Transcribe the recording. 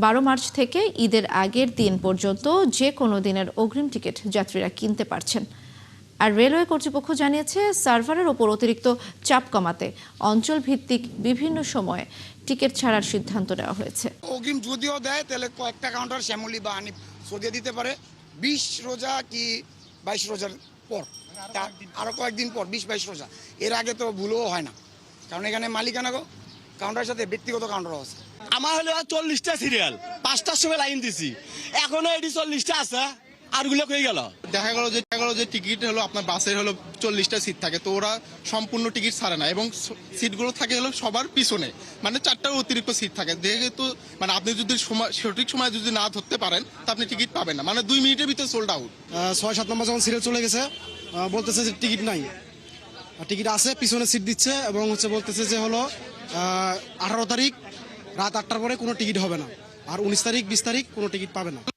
12 March থেকে ঈদের আগের দিন পর্যন্ত যে কোনো দিনের অগ্রিম টিকিট যাত্রীরা কিনতে পারছেন। আর রেলওয়ে কর্তৃপক্ষ জানিয়েছে, সার্ভারের ওপর অতিরিক্ত চাপ কমাতে অঞ্চল ভিত্তিক বিভিন্ন সময়ে টিকিট ছাড়ার সিদ্ধান্ত নেওয়া হয়েছে। অগ্রিম যদিও দেয় তাহলে কয়েকটা কাউন্টার শ্যামলী বা আনিফ সরিয়ে দিতে পারে 20 রোজা কি 22 রোজার পর, আরো কয়েকদিন পর 20-22 রোজা। এর আগে তো ভুলও হয় না, কারণ এখানে মালিকানা কাউন্টারের সাথে ব্যক্তিগত কাউন্টারও আছে। আমার হলো 40টা সিরিয়াল, 5টার সময় লাইন দিছি, এখনো এটি 40টা আছে, আরগুলো হয়ে গেল। দেখা গেল যে টিকিট হলো আপনার বাসের হলো 40টা সিট থাকে, তো ওরা সম্পূর্ণ টিকিট ছাড়ে না এবং সিটগুলো থাকে হলো সবার পিছনে, মানে 4টার অতিরিক্ত সিট থাকে। যেহেতু মানে আপনি যদি সঠিক সময় যদি না ধরতে পারেন তা আপনি টিকিট পাবেন না, মানে 2 মিনিটের ভিতরে সোল্ড আউট। 6-7 নম্বর যখন সিরিয়াল চলে গেছে বলতেছে যে টিকিট নাই, টিকিট আছে, পিছনে সিট দিচ্ছে এবং বলতেছে যে হলো 18 তারিখ রাত 8টার পরে কোনো টিকিট হবে না, আর 19 তারিখ 20 তারিখ কোনো টিকিট পাবে না।